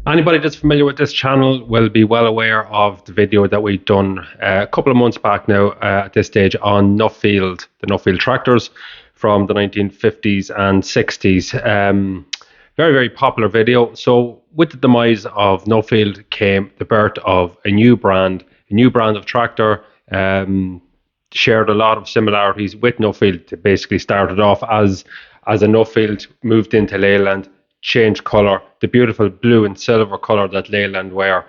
Anybody that's familiar with this channel will be well aware of the video that we've done a couple of months back now at this stage on Nuffield, the Nuffield tractors from the 1950s and 60s. Very, very popular video. So with the demise of Nuffield came the birth of a new brand of tractor. Shared a lot of similarities with Nuffield. It basically started off as a Nuffield, moved into Leyland, changed colour, the beautiful blue and silver colour that Leyland wear.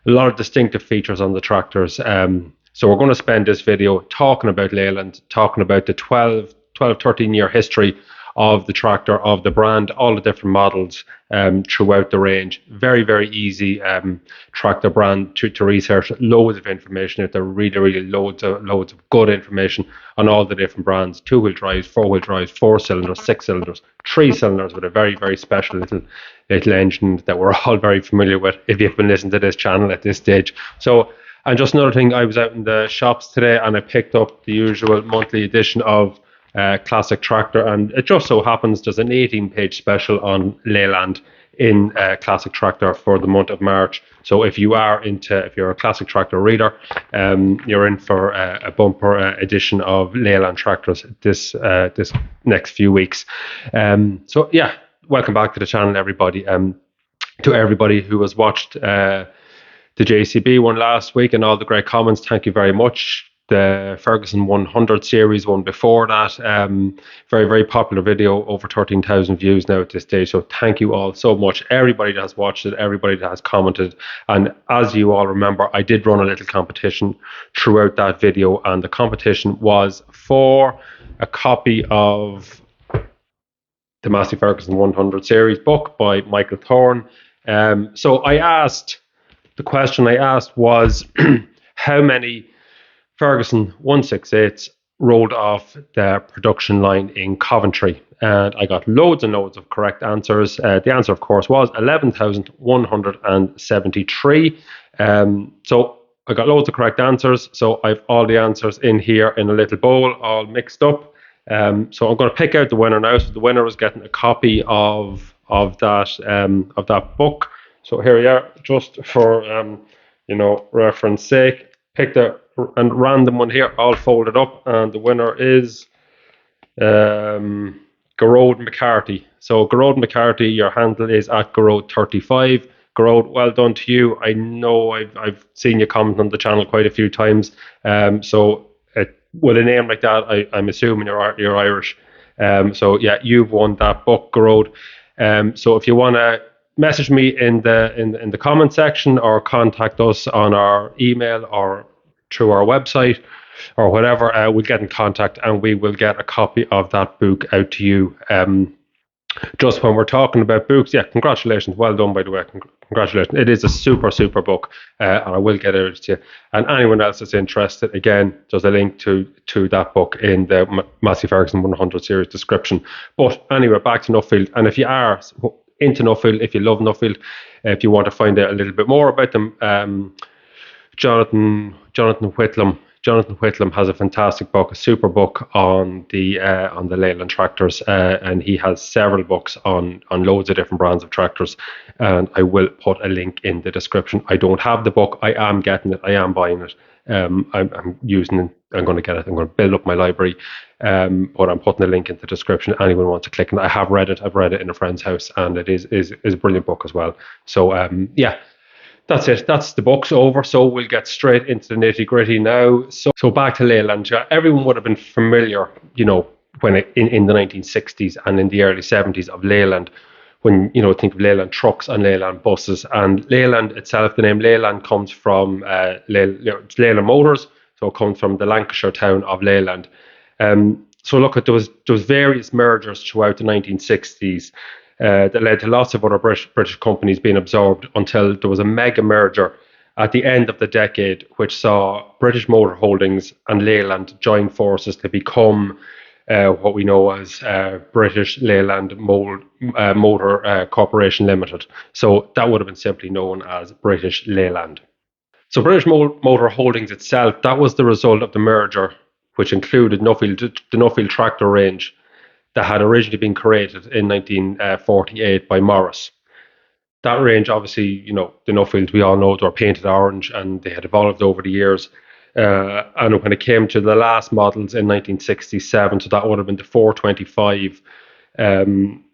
A lot of distinctive features on the tractors. So we're going to spend this video talking about Leyland, talking about the 13 year history of the tractor, of the brand, all the different models throughout the range. Very, very easy tractor brand to research. Loads of information out there, really, really loads of good information on all the different brands. 2-wheel drives, 4-wheel drives, 4-cylinders, 6-cylinders, 3-cylinders with a very, very special little engine that we're all very familiar with if you've been listening to this channel at this stage. So, and just another thing, I was out in the shops today and I picked up the usual monthly edition of Classic Tractor, and it just so happens there's an 18-page special on Leyland in Classic Tractor for the month of March. So if you're a Classic Tractor reader, you're in for a bumper edition of Leyland tractors this next few weeks. So yeah, welcome back to the channel, everybody. To everybody who has watched the JCB one last week and all the great comments, thank you very much. The Ferguson 100 series one before that, very, very popular video, over 13,000 views now at this stage. So thank you all so much. Everybody that has watched it, everybody that has commented. And as you all remember, I did run a little competition throughout that video, and the competition was for a copy of the Massey Ferguson 100 series book by Michael Thorne. So the question I asked was how many Ferguson 168s rolled off the production line in Coventry, and I got loads and loads of correct answers. The answer, of course, was 11,173. So I got loads of correct answers. So I've all the answers in here in a little bowl, all mixed up. So I'm going to pick out the winner now. So the winner is getting a copy of that book. So here we are, just for reference sake. Picked a random one here, all folded up, and the winner is Garode McCarthy. So Garode McCarthy, your handle is at Garode35. Garode, well done to you. I know I've seen you comment on the channel quite a few times. So with a name like that, I'm assuming you're Irish. So yeah, you've won that book, Garode. So if you want to message me in the comment section or contact us on our email or through our website or whatever, we'll get in contact and we will get a copy of that book out to you. Just when we're talking about books, yeah, congratulations, well done, by the way. Congratulations, it is a super book, and I will get it to you. And anyone else that's interested, again, there's a link to that book in the Massey Ferguson 100 series description. But anyway, back to Nuffield, and if you are into Nuffield, if you love Nuffield, if you want to find out a little bit more about them, Jonathan Whitlam has a fantastic book, a super book on the Leyland tractors, and he has several books on loads of different brands of tractors, and I will put a link in the description. I don't have the book, I am getting it, I am buying it. I'm using it, I'm going to get it, I'm going to build up my library, but I'm putting a link in the description. Anyone wants to click on it, I have read it, I've read it in a friend's house, and it is a brilliant book as well. So yeah, that's it. That's the book's over. So we'll get straight into the nitty gritty now. So back to Leyland. Everyone would have been familiar, when in the 1960s and in the early 70s of Leyland, when think of Leyland trucks and Leyland buses. And Leyland itself, the name Leyland comes from Leyland Motors. So it comes from the Lancashire town of Leyland. So look, there was various mergers throughout the 1960s. That led to lots of other British companies being absorbed until there was a mega merger at the end of the decade, which saw British Motor Holdings and Leyland join forces to become what we know as British Leyland Motor Corporation Limited. So that would have been simply known as British Leyland. So British Motor Holdings itself, that was the result of the merger, which included the Nuffield tractor range that had originally been created in 1948 by Morris. that range, obviously, the Nuffield, we all know they were painted orange and they had evolved over the years. And when it came to the last models in 1967, so that would have been the 425, um,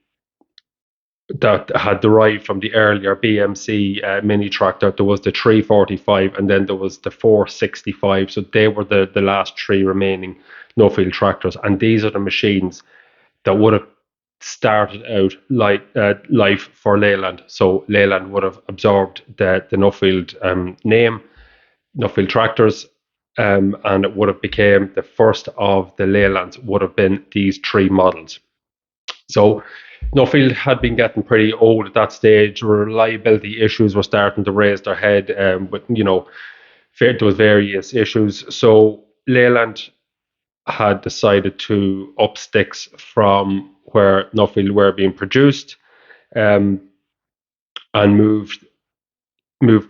that had derived from the earlier BMC mini tractor. There was the 345, and then there was the 465. So they were the last three remaining Nuffield tractors. And these are the machines that would have started out like life for Leyland. So Leyland would have absorbed the Nuffield name, Nuffield tractors, and it would have became the first of the Leylands would have been these three models. So Nuffield had been getting pretty old at that stage. Reliability issues were starting to raise their head, but there was various issues. So Leyland had decided to up sticks from where Nuffield were being produced, um, and moved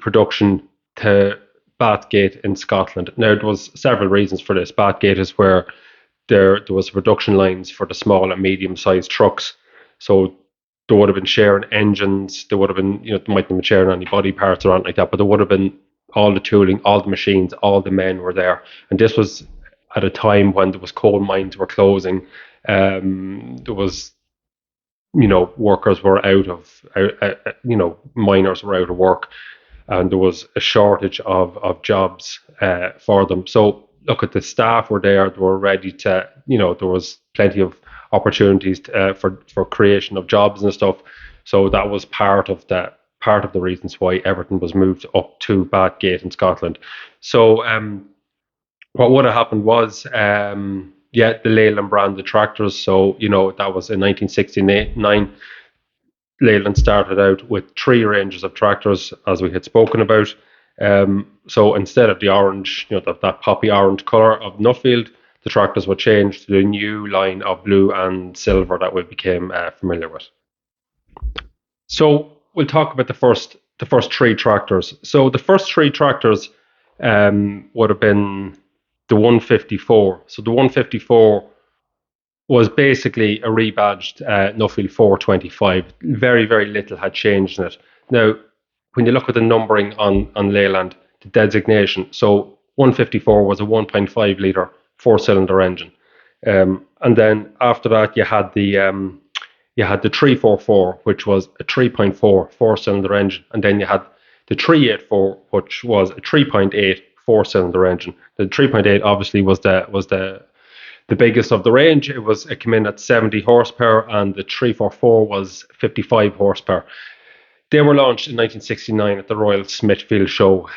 production to Bathgate in Scotland. Now there was several reasons for this. Bathgate is where there was production lines for the small and medium sized trucks. So there would have been sharing engines. There would have been, there might have been sharing any body parts or anything like that, but there would have been all the tooling, all the machines, all the men were there. And this was at a time when there was coal mines were closing. There was, workers were miners were out of work, and there was a shortage of jobs for them. So look, at the staff were there; they were ready to, there was plenty of opportunities for creation of jobs and stuff. So that was part of the reasons why everything was moved up to Bathgate in Scotland. So what would have happened was, the Leyland brand of tractors. So that was in 1969. Leyland started out with three ranges of tractors, as we had spoken about. So instead of the orange, that poppy orange color of Nuffield, the tractors were changed to the new line of blue and silver that we became familiar with. So we'll talk about the first three tractors. So the first three tractors would have been the 154. So the 154 was basically a rebadged Nuffield 425. Very, very little had changed in it. Now, when you look at the numbering on Leyland, the designation, so 154 was a 1.5 litre four-cylinder engine. And then after that, you had the 344, which was a 3.4 four-cylinder engine. And then you had the 384, which was a 3.8 four-cylinder engine. The 3.8 obviously was the biggest of the range. It came in at 70 horsepower, and the 344 was 55 horsepower. They were launched in 1969 at the Royal Smithfield Show,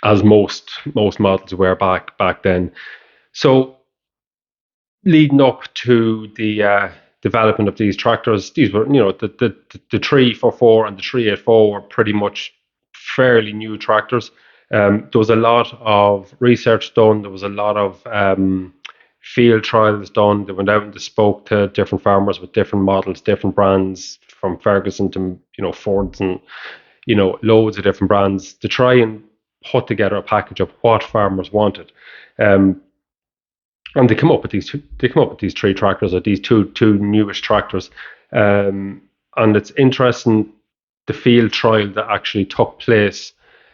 as most models were back then. So leading up to the development of these tractors, these were, the 344 and the 384 were pretty much fairly new tractors. There was a lot of research done. There was a lot of field trials done. They went out and they spoke to different farmers with different models, different brands, from Ferguson to Fords, and loads of different brands, to try and put together a package of what farmers wanted. And they come up with these three tractors, or these two newish tractors. And it's interesting, the field trial that actually took place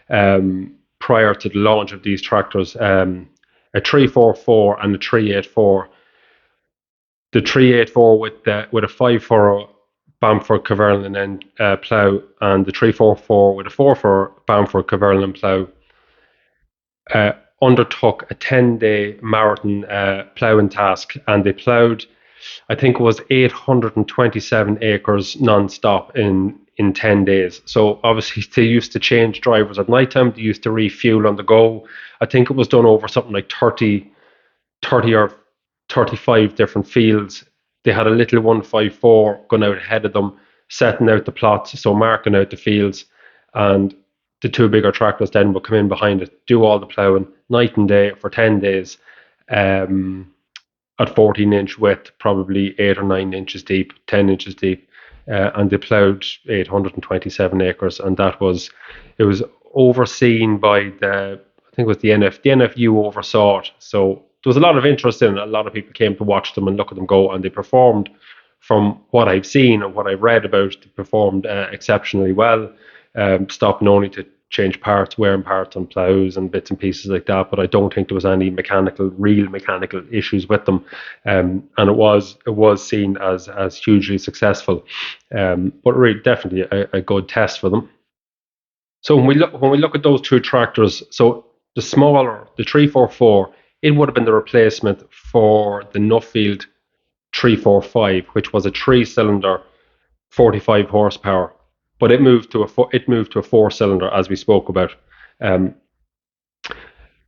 prior to the launch of these tractors, a 344 and a 384. The 384 with a 5-furrow Bamford Caverlan plough, and the 344 with a 4-furrow Bamford Caverlan plough undertook a 10-day marathon ploughing task, and they ploughed, I think it was 827 acres non-stop in 10 days. So obviously they used to change drivers at night time. They used to refuel on the go. I think it was done over something like 30 or 35 different fields. They had a little 154 going out ahead of them, setting out the plots, so marking out the fields, and the two bigger tractors then would come in behind it, do all the ploughing night and day for 10 days, at 14-inch width, probably 8 or 9 inches deep, 10 inches deep, and they ploughed 827 acres, and it was overseen by I think it was the NFU oversaw it. So there was a lot of interest in it. A lot of people came to watch them and look at them go, and they performed from what I've seen and what I've read about, they performed exceptionally well. Stopping only to change parts, wearing parts on plows and bits and pieces like that. But I don't think there was any real mechanical issues with them, and it was seen as hugely successful. But really, definitely a good test for them. So when we look at those two tractors, so the smaller, the 344, it would have been the replacement for the Nuffield 345, which was a three-cylinder, 45 horsepower, but it moved to a four-cylinder, as we spoke about. Um,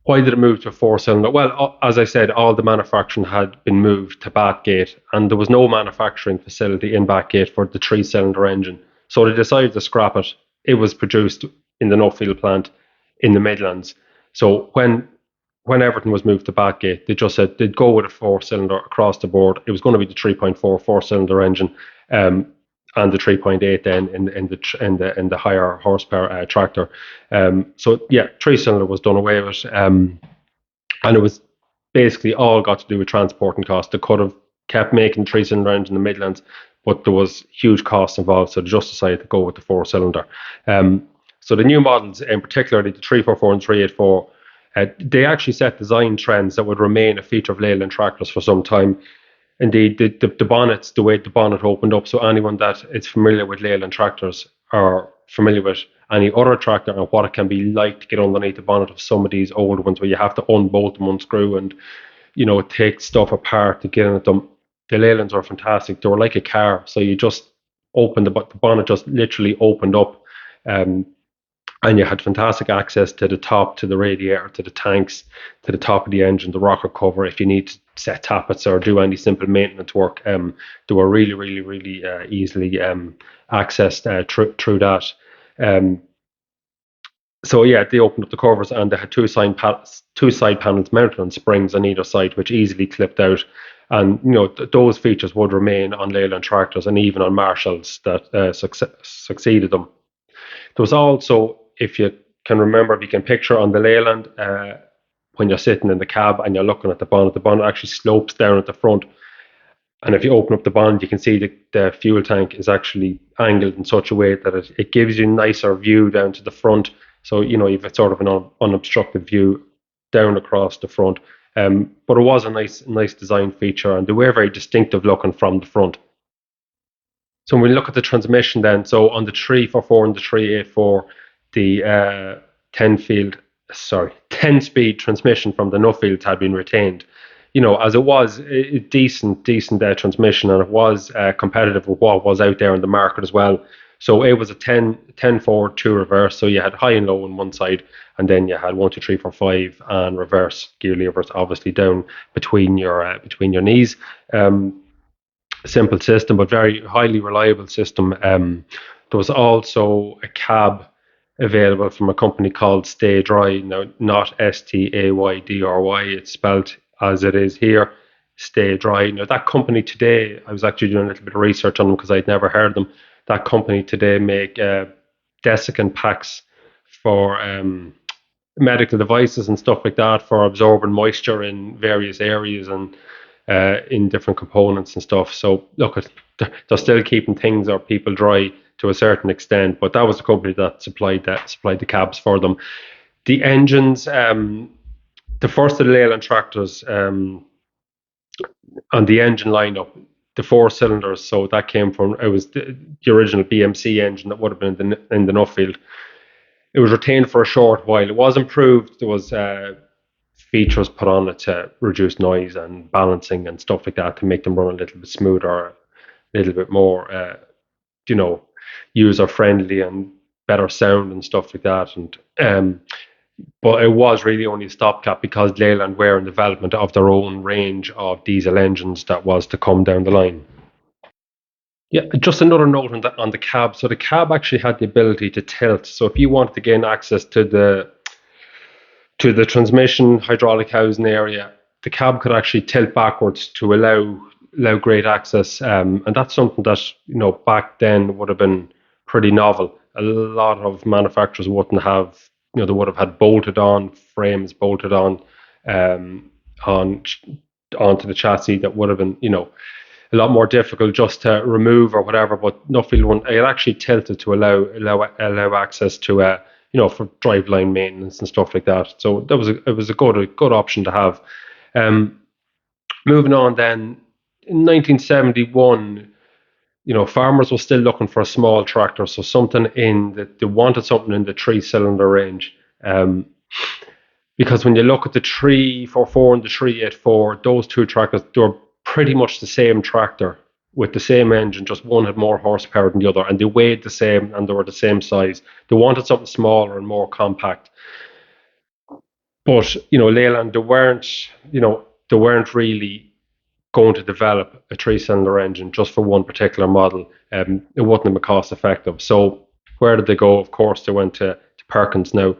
why did it move to a four-cylinder? Well, as I said, all the manufacturing had been moved to Bathgate, and there was no manufacturing facility in Bathgate for the three-cylinder engine. So they decided to scrap it. It was produced in the Nuffield plant in the Midlands. So when everything was moved to Bathgate, they just said they'd go with a four-cylinder across the board. It was going to be the 3.4 four-cylinder engine, and the 3.8 then in the higher horsepower tractor. So yeah, three-cylinder was done away with, and it was basically all got to do with transporting costs. They could have kept making three-cylinder engine in the Midlands, but there was huge costs involved, so they just decided to go with the four-cylinder. So the new models, in particular the 344 and 384, they actually set design trends that would remain a feature of Leyland tractors for some time. Indeed, the bonnets, the way the bonnet opened up, so anyone that is familiar with Leyland tractors or familiar with any other tractor and what it can be like to get underneath the bonnet of some of these old ones where you have to unbolt them, unscrew, and take stuff apart to get into them. The Leylands are fantastic. They were like a car, so you just opened the bonnet, just literally opened up. Um, and you had fantastic access to the top, to the radiator, to the tanks, to the top of the engine, the rocker cover. If you need to set tappets or do any simple maintenance work, they were really, really, really easily accessed through that. Um, so yeah, they opened up the covers and they had two side panels mounted on springs on either side, which easily clipped out. And those features would remain on Leyland tractors and even on Marshalls that succeeded them. There was also, if you can remember, if you can picture on the Leyland, when you're sitting in the cab and you're looking at the bonnet actually slopes down at the front. And if you open up the bonnet, you can see the fuel tank is actually angled in such a way that it gives you a nicer view down to the front. So, you've a sort of an unobstructed view down across the front. But it was a nice design feature, and they were very distinctive looking from the front. So when we look at the transmission then, so on the 344 and the 384, the 10 speed transmission from the Nuffields had been retained. As it was a decent transmission, and it was competitive with what was out there in the market as well. So it was a 10 forward, 2 reverse. So you had high and low on one side, and then you had 1, 2, 3, 4, 5, and reverse gear levers, obviously down between your knees. Simple system, but very highly reliable system. There was also a cab available from a company called Stay Dry. Now, not Staydry, it's spelled as it is here, Stay Dry. Now, that company today, I was actually doing a little bit of research on them because I'd never heard of them. That company today make desiccant packs for medical devices and stuff like that, for absorbing moisture in various areas and in different components and stuff. So look, they're still keeping things or people dry to a certain extent, but that was the company that supplied the cabs for them. The engines, the first of the Leyland tractors, on the engine lineup, the 4 cylinders. So that came from, it was the original BMC engine that would have been in the Nuffield. It was retained for a short while. It was improved. There was features put on it to reduce noise and balancing and stuff like that to make them run a little bit smoother, a little bit more, user friendly and better sound and stuff like that. And but it was really only a stopgap because Leyland were in development of their own range of diesel engines that was to come down the line. Yeah, just another note on the cab. So the cab actually had the ability to tilt. So if you wanted to gain access to the transmission hydraulic housing area, the cab could actually tilt backwards to allow great access. And that's something that back then would have been pretty novel. A lot of manufacturers wouldn't have, they would have had bolted on frames, bolted on onto the chassis that would have been a lot more difficult just to remove or whatever. But Nuffield one, it actually tilted to allow access to for driveline maintenance and stuff like that. So it was a good option to have. Moving on then, in 1971, farmers were still looking for a small tractor, so they wanted something in the 3-cylinder range. Because when you look at the 344 and the 384, those two tractors, they were pretty much the same tractor with the same engine, just one had more horsepower than the other, and they weighed the same and they were the same size. They wanted something smaller and more compact. But, Leyland, they weren't really going to develop a 3-cylinder engine just for one particular model. It wouldn't have been cost effective. So where did they go? Of course, they went to Perkins. Now,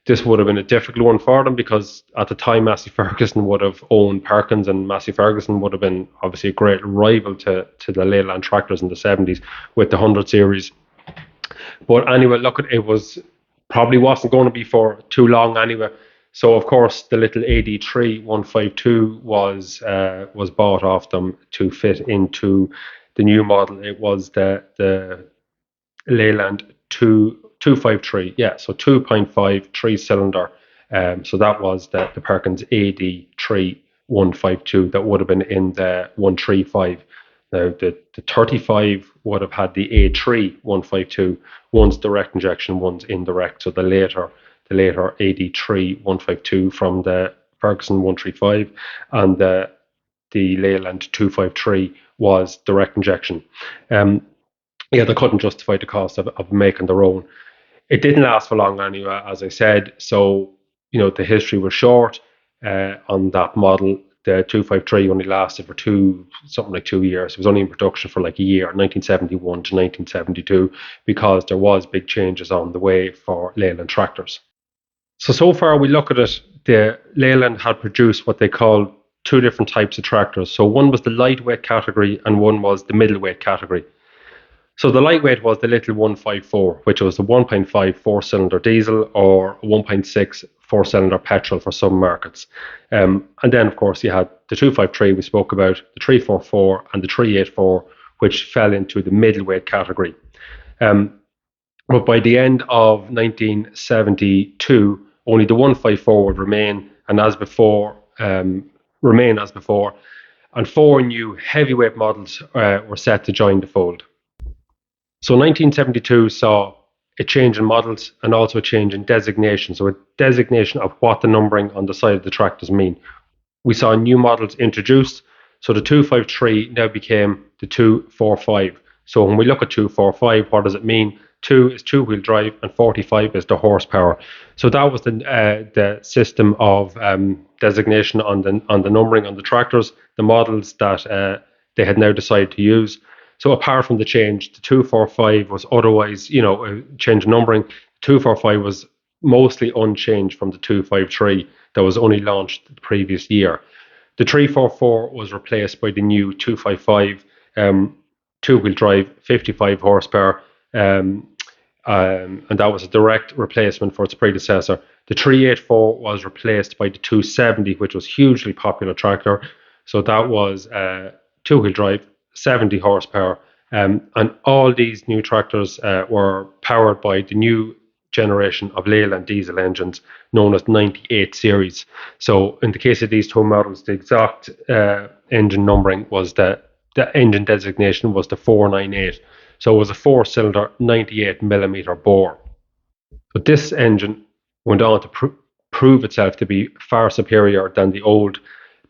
this would have been a difficult one for them because at the time, Massey Ferguson would have owned Perkins, and Massey Ferguson would have been obviously a great rival to the Leyland tractors in the 70s with the 100 series. But anyway, look, it probably wasn't going to be for too long anyway. So of course, the little AD3 152 was bought off them to fit into the new model. It was the Leyland 253, yeah, so 2.5 3-cylinder. So that was the Perkins AD3 152 that would have been in the 135. Now the 35 would have had the A3 152. One's direct injection, one's indirect. So the later AD3 152 from the Ferguson 135 and the Leyland 253 was direct injection. They couldn't justify the cost of making their own. It didn't last for long anyway, as I said. So, the history was short on that model. The 253 only lasted for something like 2 years. It was only in production for like a year, 1971 to 1972, because there was big changes on the way for Leyland tractors. So far we look at it, the Leyland had produced what they call two different types of tractors. So one was the lightweight category and one was the middleweight category. So the lightweight was the little 154, which was the 1.5 4-cylinder diesel or 1.6 4-cylinder petrol for some markets. And then, of course, you had the 253 we spoke about, the 344 and the 384, which fell into the middleweight category. But by the end of 1972, only the 154 would remain as before, and 4 new heavyweight models were set to join the fold. So 1972 saw a change in models and also a change in designation. So a designation of what the numbering on the side of the tractors mean. We saw new models introduced. So the 253 now became the 245. So when we look at 245, what does it mean? 2 is two-wheel drive and 45 is the horsepower. So that was the system of designation on the numbering on the tractors, the models that they had now decided to use. So apart from the change, the 245 was otherwise, a change in numbering. The 245 was mostly unchanged from the 253 that was only launched the previous year. The 344 was replaced by the new 255 two-wheel drive, 55 horsepower, and that was a direct replacement for its predecessor. The 384 was replaced by the 270, which was a hugely popular tractor. So that was two-wheel drive, 70 horsepower, and all these new tractors were powered by the new generation of Leyland diesel engines known as 98 series. So in the case of these two models, the exact engine numbering was the engine designation was the 498. So it was a 4-cylinder 98 millimeter bore. But this engine went on to prove itself to be far superior than the old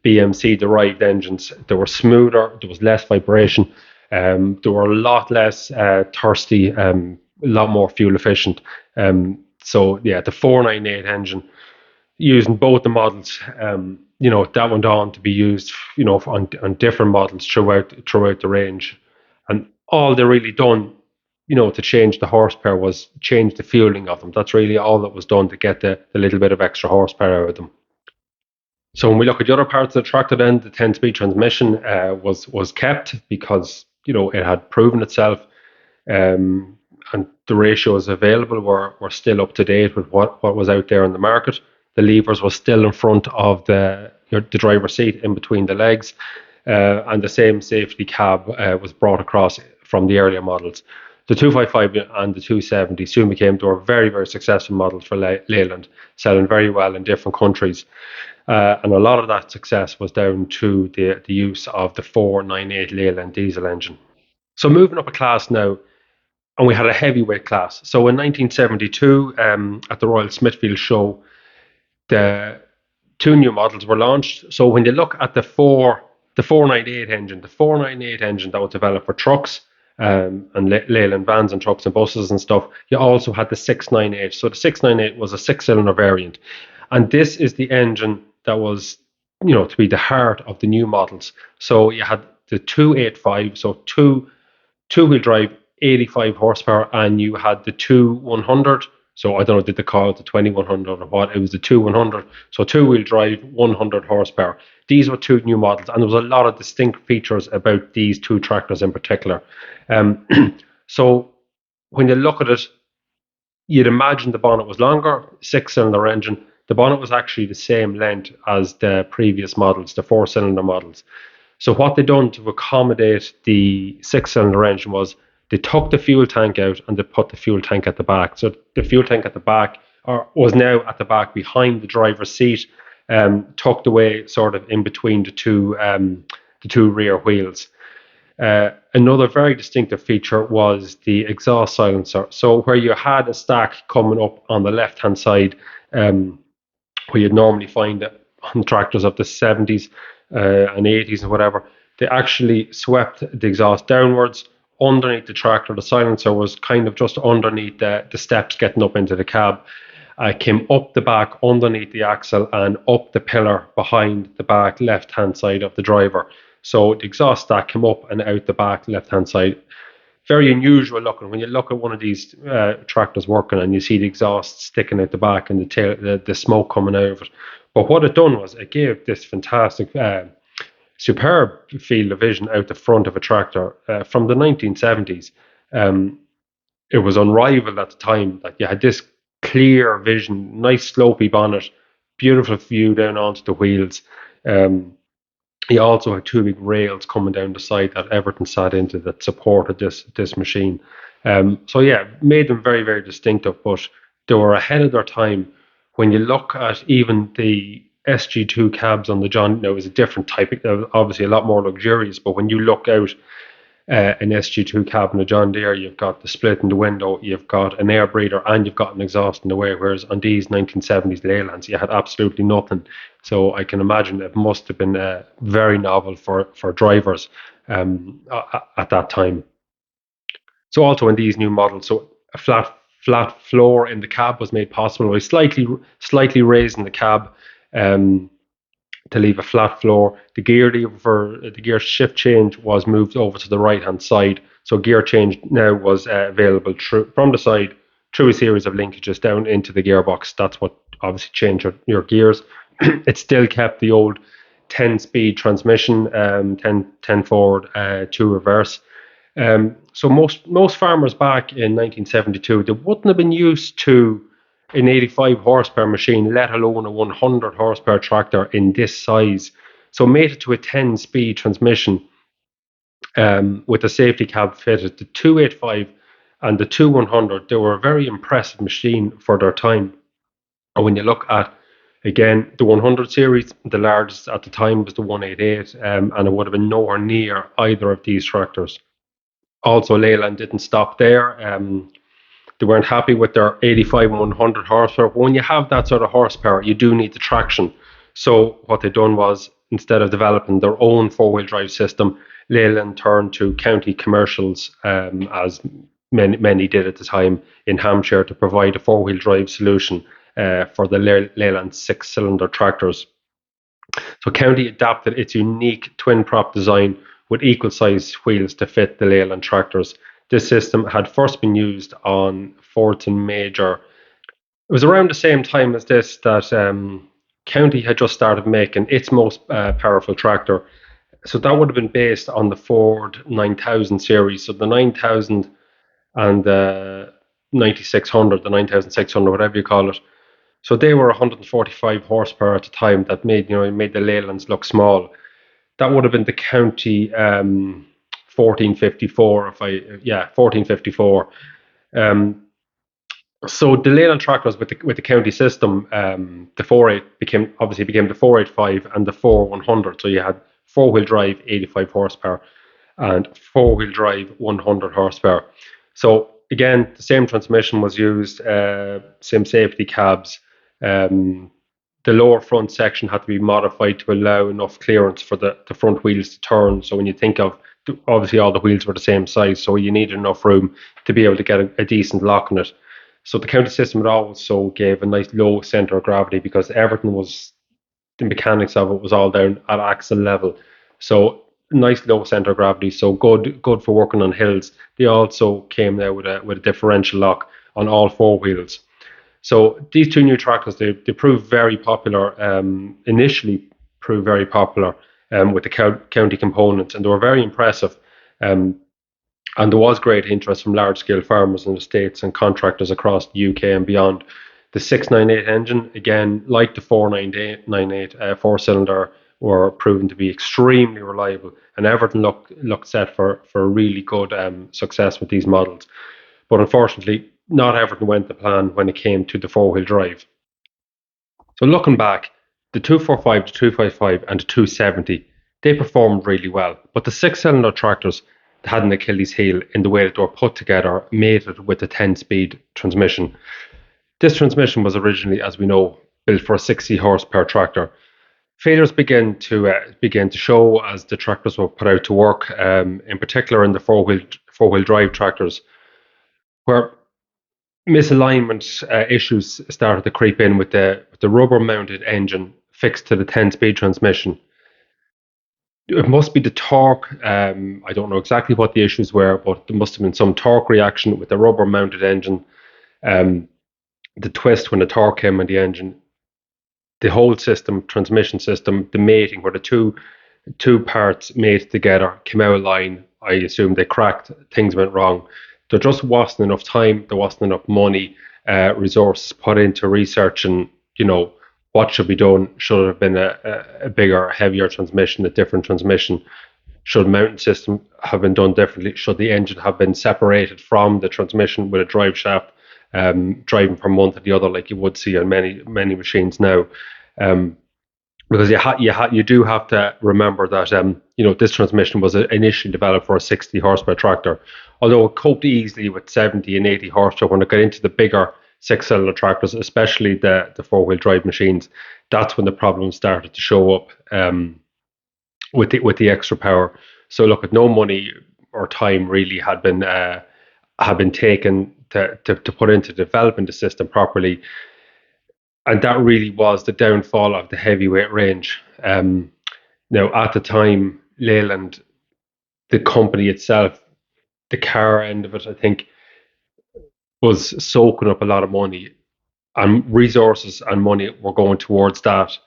BMC derived engines. They were smoother, there was less vibration, they were a lot less thirsty, a lot more fuel efficient. So yeah, the 498 engine using both the models, that went on to be used, on different models throughout the range. And all they really done, to change the horsepower was change the fueling of them. That's really all that was done to get the little bit of extra horsepower out of them. So when we look at the other parts of the tractor, then the 10-speed transmission was kept because it had proven itself, and the ratios available were still up to date with what was out there in the market. The levers were still in front of the driver's seat, in between the legs. and the same safety cab was brought across from the earlier models. The 255 and the 270 soon became, they were very, very successful models for Leyland, selling very well in different countries. And a lot of that success was down to the use of the 498 Leyland diesel engine. So moving up a class now, and we had a heavyweight class. So in 1972, at the Royal Smithfield Show, the two new models were launched. So when you look at the 498 engine, the 498 engine that was developed for trucks, and Leyland vans and trucks and buses and stuff, you also had the 698. So the 698 was a six-cylinder variant, and this is the engine that was, to be the heart of the new models. So you had the 285, so two-wheel drive, 85 horsepower, and you had the 2100. So I don't know, did they call it the 2100 or what? It was the 2100. So two-wheel drive, 100 horsepower. These were two new models, and there was a lot of distinct features about these two tractors in particular. So when you look at it, you'd imagine the bonnet was longer, six-cylinder engine. The bonnet was actually the same length as the previous models, the four-cylinder models. So what they done to accommodate the six-cylinder engine was they took the fuel tank out and they put the fuel tank at the back. So the fuel tank at the back was now at the back behind the driver's seat, tucked away sort of in between the two rear wheels. Another very distinctive feature was the exhaust silencer. So where you had a stack coming up on the left-hand side, where you'd normally find it on tractors of the 70s and 80s and whatever, they actually swept the exhaust downwards underneath the tractor. The silencer was kind of just underneath the steps getting up into the cab. Came up the back underneath the axle and up the pillar behind the back left-hand side of the driver. So the exhaust stack came up and out the back left-hand side. Very unusual looking. When you look at one of these tractors working and you see the exhaust sticking out the back and the smoke coming out of it. But what it done was it gave this fantastic, superb field of vision out the front of a tractor from the 1970s. It was unrivaled at the time that you had this clear vision, nice slopey bonnet, beautiful view down onto the wheels. He also had two big rails coming down the side that everything sat into that supported this machine. So yeah, made them very, very distinctive, but they were ahead of their time. When you look at even the SG2 cabs on the John, now is a different type, obviously a lot more luxurious, but when you look out an SG2 cab in a John Deere, you've got the split in the window, you've got an air breather, and you've got an exhaust in the way, whereas on these 1970s Leylands, you had absolutely nothing. So I can imagine it must have been very novel for drivers at that time. So also in these new models, so a flat floor in the cab was made possible by slightly raising the cab to leave a flat floor. The gear lever for the gear shift change was moved over to the right hand side. So gear change now was available from the side through a series of linkages down into the gearbox. That's what obviously changed your gears. It still kept the old 10-speed transmission, 10 forward, 2 reverse. So most farmers back in 1972, they wouldn't have been used to an 85 horsepower machine, let alone a 100 horsepower tractor in this size. So made it to a 10-speed transmission with a safety cab fitted. The 285 and the 2100, they were a very impressive machine for their time. And when you look at, again, the 100 series, the largest at the time was the 188, and it would have been nowhere near either of these tractors. Also, Leyland didn't stop there. They weren't happy with their 85 and 100 horsepower. But when you have that sort of horsepower, you do need the traction. So what they done was, instead of developing their own four-wheel drive system, Leyland turned to county commercials, as many did at the time in Hampshire, to provide a four-wheel drive solution for the Leyland six-cylinder tractors. So county adapted its unique twin-prop design with equal-sized wheels to fit the Leyland tractors. This system had first been used on Fortin Major. It was around the same time as this that County had just started making its most powerful tractor. So that would have been based on the Ford 9000 series. So the 9000 and the 9600, the 9600, whatever you call it. So they were 145 horsepower at the time. That made the Leylands look small. That would have been the county 1454. If I Yeah, 1454. Um, so the Leyland tractors with the county system, the 48 became the 485 and the 4100. So you had four wheel drive 85 horsepower and four wheel drive 100 horsepower. So again, the same transmission was used, same safety cabs. Um, the lower front section had to be modified to allow enough clearance for the front wheels to turn. So when you think of, obviously all the wheels were the same size, so you needed enough room to be able to get a decent lock on it. So the county system had also gave a nice low center of gravity because everything was, the mechanics of it was all down at axle level. So nice low center of gravity, so good for working on hills. They also came there with a differential lock on all four wheels. So these two new tractors, they proved very popular. Initially, proved very popular with the county components, and they were very impressive. Um, and there was great interest from large scale farmers in the States and contractors across the UK and beyond. The 698 engine, again, like the 498 four cylinder, were proven to be extremely reliable, and everything looked set for really good success with these models. But unfortunately, not everything went to plan when it came to the four wheel drive. So looking back, the 245, the 255, and the 270, they performed really well. But the six cylinder tractors had an Achilles heel in the way that they were put together, mated with a 10-speed transmission. This transmission was originally, as we know, built for a 60 horsepower tractor. Failures began to show as the tractors were put out to work, in particular in the four wheel drive tractors, where misalignment issues started to creep in with the rubber mounted engine fixed to the 10-speed transmission. It must be the torque. I don't know exactly what the issues were, but there must have been some torque reaction with the rubber mounted engine. Um, the twist when the torque came in the engine, the whole system, transmission system, the mating where the two parts made together came out of line. I assume they cracked, things went wrong. There just wasn't enough time, there wasn't enough money, resources put into research and, what should be done. Should it have been a bigger, heavier transmission, a different transmission? Should the mounting system have been done differently? Should the engine have been separated from the transmission with a drive shaft, driving from one to the other like you would see on many machines now? Um, because you do have to remember that this transmission was initially developed for a 60 horsepower tractor, although it coped easily with 70 and 80 horsepower when it got into the bigger six cylinder tractors, especially the four wheel drive machines. That's when the problems started to show up, with the extra power. So look, at no money or time really had been taken to put into developing the system properly, and that really was the downfall of the heavyweight range. Now, at the time, Leyland, the company itself, the car end of it, I think, was soaking up a lot of money, and resources and money were going towards that,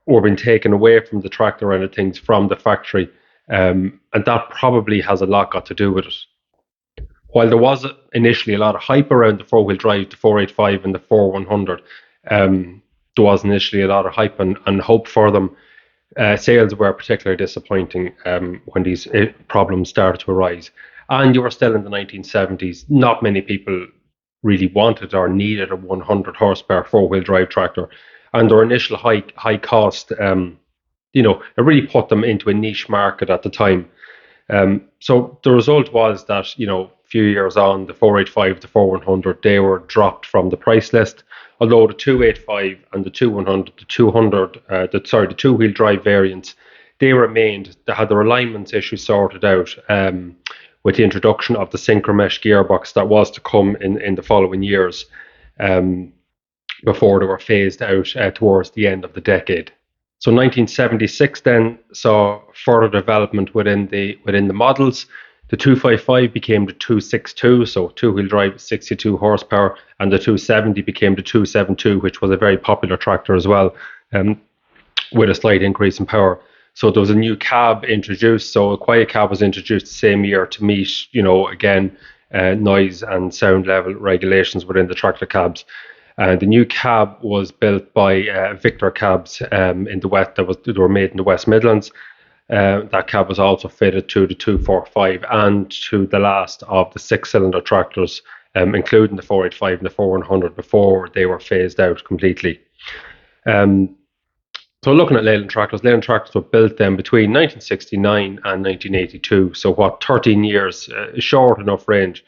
or being taken away from the tractor end of things from the factory. And that probably has a lot got to do with it. While there was initially a lot of hype around the four wheel drive, the 485 and the 4100, there was initially a lot of hype and hope for them. Sales were particularly disappointing when these problems started to arise. And you were still in the 1970s. Not many people really wanted or needed a 100 horsepower four wheel drive tractor. And their initial high cost, it really put them into a niche market at the time. So the result was that, a few years on, the 485, the 4100, they were dropped from the price list. Although the 285 and the 2100, the two wheel drive variants, they remained. They had their alignments issue sorted out, with the introduction of the synchromesh gearbox that was to come in the following years, before they were phased out towards the end of the decade. So 1976 then saw further development within the models. The 255 became the 262, so two-wheel drive, 62 horsepower, and the 270 became the 272, which was a very popular tractor as well, with a slight increase in power. So there was a new cab introduced. So a quiet cab was introduced the same year to meet, again, noise and sound level regulations within the tractor cabs. The new cab was built by Victor Cabs in the West. They were made in the West Midlands. That cab was also fitted to the 245 and to the last of the 6-cylinder tractors, including the 485 and the 4100 before they were phased out completely. Um, so looking at Leyland tractors were built then between 1969 and 1982. So what, 13 years, short enough range.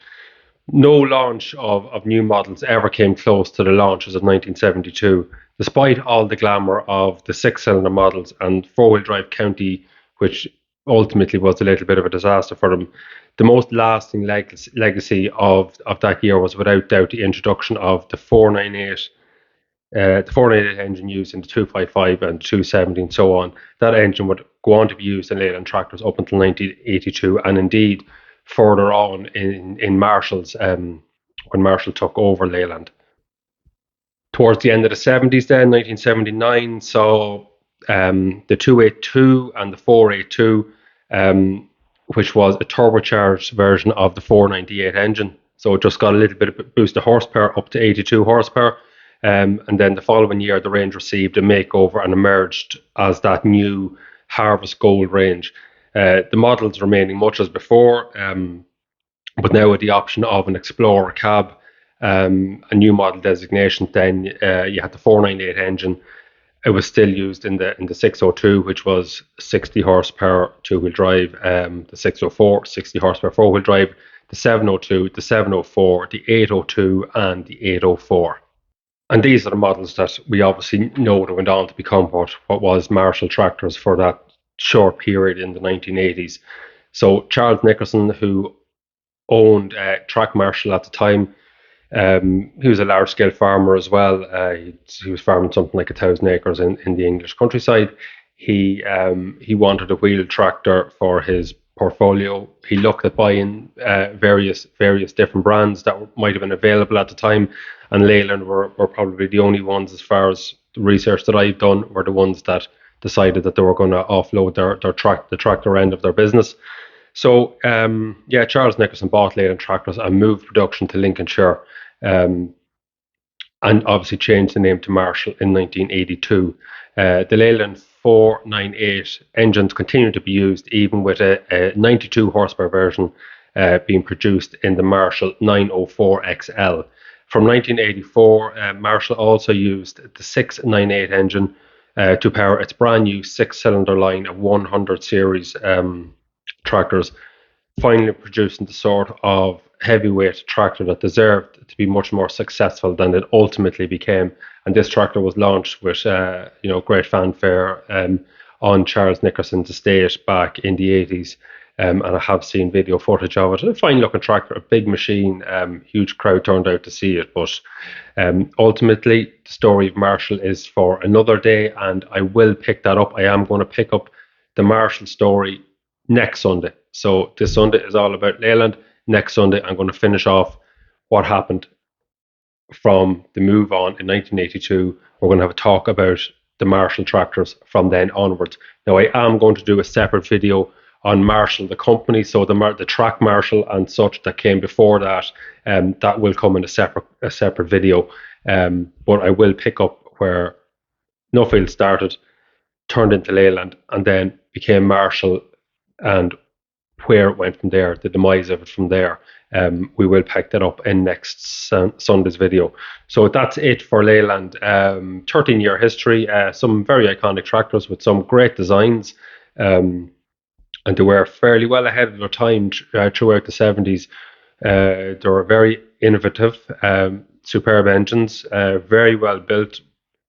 No launch of new models ever came close to the launches of 1972, despite all the glamour of the 6-cylinder models and four-wheel drive county, which ultimately was a little bit of a disaster for them. The most lasting legacy of that year was without doubt the introduction of the 498 engine used in the 255 and 270 and so on. That engine would go on to be used in Leyland tractors up until 1982, and indeed further on in Marshall's, when Marshall took over Leyland. Towards the end of the 70s, then 1979, so the 282 and the 482, which was a turbocharged version of the 498 engine. So it just got a little bit of boost of horsepower up to 82 horsepower. And then the following year, the range received a makeover and emerged as that new Harvest Gold range. The models remaining much as before, but now with the option of an Explorer cab, a new model designation. Then you had the 498 engine. It was still used in the 602, which was 60 horsepower two-wheel drive. The 604, 60 horsepower four-wheel drive. The 702, the 704, the 802, and the 804. And these are the models that we obviously know that went on to become what was Marshall tractors for that short period in the 1980s. So Charles Nickerson, who owned Track Marshall at the time, he was a large-scale farmer as well. He was farming something like 1,000 acres in the English countryside. He wanted a wheeled tractor for his portfolio. He looked at buying various different brands that might have been available at the time, and Leyland were probably the only ones, as far as the research that I've done, were the ones that decided that they were going to offload the tractor end of their business. So Charles Nickerson bought Leyland tractors and moved production to Lincolnshire, and obviously changed the name to Marshall in 1982. The Leyland 498 engines continue to be used, even with a 92 horsepower version being produced in the Marshall 904 XL. From 1984, Marshall also used the 698 engine to power its brand new 6-cylinder line of 100 series tractors, finally producing the sort of heavyweight tractor that deserved to be much more successful than it ultimately became. And this tractor was launched with great fanfare on Charles Nickerson's estate back in the 80s. And I have seen video footage of it. A fine looking tractor, a big machine, huge crowd turned out to see it. But ultimately, the story of Marshall is for another day, and I will pick that up. I am going to pick up the Marshall story next Sunday. So this Sunday is all about Leyland. Next Sunday, I'm going to finish off what happened from the move on in 1982. We're going to have a talk about the Marshall tractors from then onwards. Now, I am going to do a separate video on Marshall, the company, so the Track Marshall and such that came before that. That will come in a separate video. But I will pick up where Nuffield started, turned into Leyland, and then became Marshall, and where it went from there, the demise of it from there. We will pick that up in next Sunday's video. So that's it for Leyland. 13-year history, some very iconic tractors with some great designs, and they were fairly well ahead of their time throughout the 70s. They were very innovative, superb engines, very well built,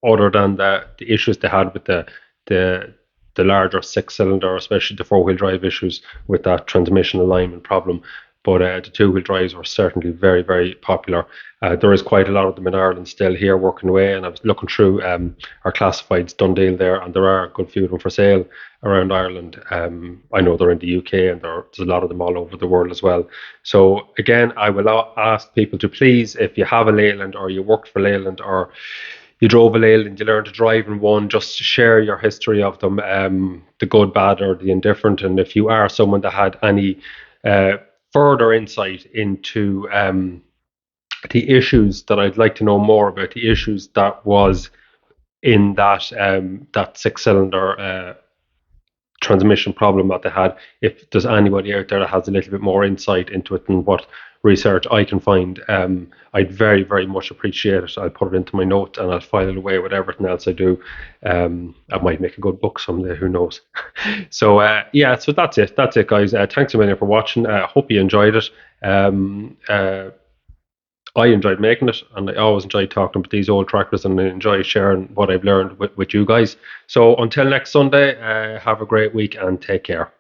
other than the issues they had with the larger 6-cylinder, especially the 4-wheel drive issues with that transmission alignment problem. But the 2-wheel drives were certainly very, very popular. There is quite a lot of them in Ireland still here working away, and I was looking through our classifieds Dundee there, and there are a good few of them for sale around Ireland. I know they're in the UK, and there's a lot of them all over the world as well. So again, I will ask people to please, if you have a Leyland, or you worked for Leyland, or you drove a Leyland, you learned to drive in one, just share your history of them, the good, bad, or the indifferent. And if you are someone that had any further insight into the issues that I'd like to know more about, the issues that was in that 6-cylinder transmission problem that they had. If there's anybody out there that has a little bit more insight into it than what research I can find, I'd very, very much appreciate it. I'll put it into my note and I'll file it away with everything else I do. I might make a good book someday, who knows. So yeah, so that's it. That's it, guys. Thanks a million for watching. Hope you enjoyed it. I enjoyed making it, and I always enjoy talking about these old tractors, and I enjoy sharing what I've learned with you guys. So until next Sunday, have a great week and take care.